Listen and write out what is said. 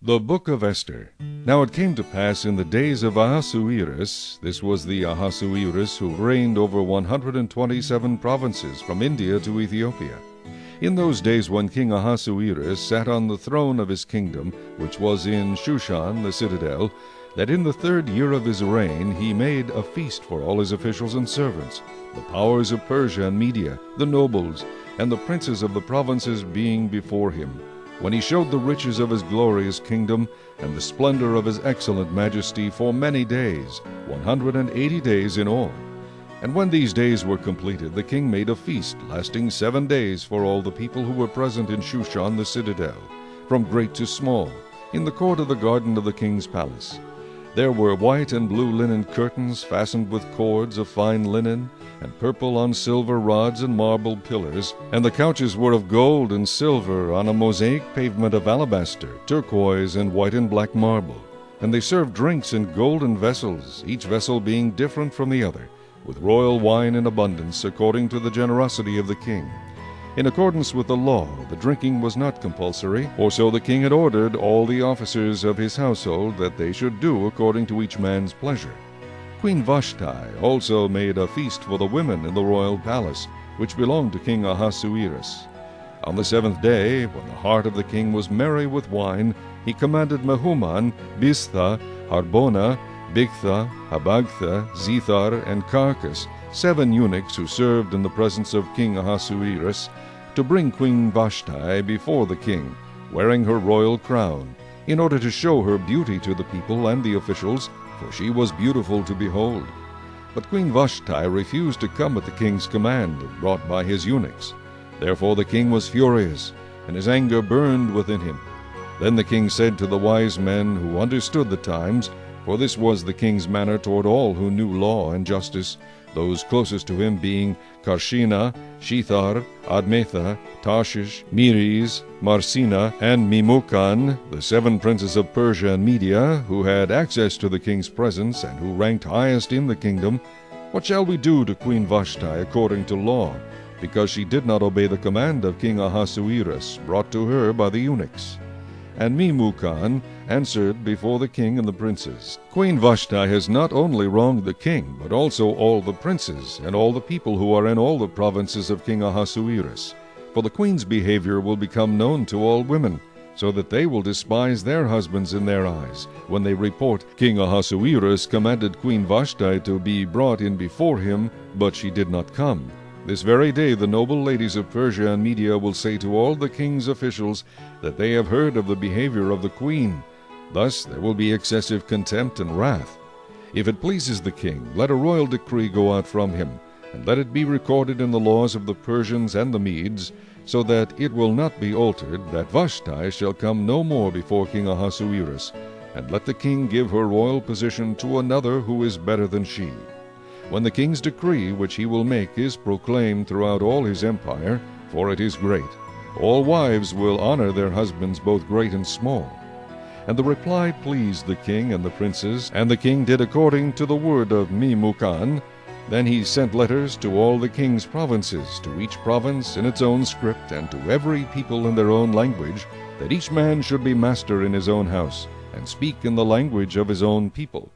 The Book of Esther. Now it came to pass in the days of Ahasuerus, this was the Ahasuerus who reigned over 127 provinces from India to Ethiopia. In those days when King Ahasuerus sat on the throne of his kingdom, which was in Shushan the citadel, that in the 3rd year of his reign he made a feast for all his officials and servants, the powers of Persia and Media, the nobles, and the princes of the provinces being before him, when he showed the riches of his glorious kingdom and the splendor of his excellent majesty for many days, 180 days in all. And when these days were completed, the king made a feast lasting 7 days for all the people who were present in Shushan the citadel, from great to small, in the court of the garden of the king's palace. There were white and blue linen curtains fastened with cords of fine linen, and purple on silver rods and marble pillars, and the couches were of gold and silver on a mosaic pavement of alabaster, turquoise, and white and black marble. And they served drinks in golden vessels, each vessel being different from the other, with royal wine in abundance, according to the generosity of the king. In accordance with the law, the drinking was not compulsory, for so the king had ordered all the officers of his household that they should do according to each man's pleasure. Queen Vashti also made a feast for the women in the royal palace, which belonged to King Ahasuerus. On the 7th day, when the heart of the king was merry with wine, he commanded Mehuman, Biztha, Harbona, Bigtha, Habagtha, Zethar, and Carcas, 7 eunuchs who served in the presence of King Ahasuerus, to bring Queen Vashti before the king, wearing her royal crown, in order to show her beauty to the people and the officials, for she was beautiful to behold. But Queen Vashti refused to come at the king's command, brought by his eunuchs. Therefore the king was furious, and his anger burned within him. Then the king said to the wise men who understood the times, for this was the king's manner toward all who knew law and justice, those closest to him being Karshina, Shethar, Admatha, Tarshish, Meres, Marsina, and Memucan, the 7 princes of Persia and Media, who had access to the king's presence and who ranked highest in the kingdom, what shall we do to Queen Vashti according to law, because she did not obey the command of King Ahasuerus, brought to her by the eunuchs? And Memucan answered before the king and the princes, Queen Vashti has not only wronged the king, but also all the princes, and all the people who are in all the provinces of King Ahasuerus. For the queen's behavior will become known to all women, so that they will despise their husbands in their eyes, when they report, King Ahasuerus commanded Queen Vashti to be brought in before him, but she did not come. This very day the noble ladies of Persia and Media will say to all the king's officials that they have heard of the behavior of the queen. Thus there will be excessive contempt and wrath. If it pleases the king, let a royal decree go out from him, and let it be recorded in the laws of the Persians and the Medes, so that it will not be altered, that Vashti shall come no more before King Ahasuerus, and let the king give her royal position to another who is better than she. When the king's decree which he will make is proclaimed throughout all his empire, for it is great, all wives will honor their husbands both great and small. And the reply pleased the king and the princes, and the king did according to the word of Memucan. Then he sent letters to all the king's provinces, to each province in its own script, and to every people in their own language, that each man should be master in his own house, and speak in the language of his own people.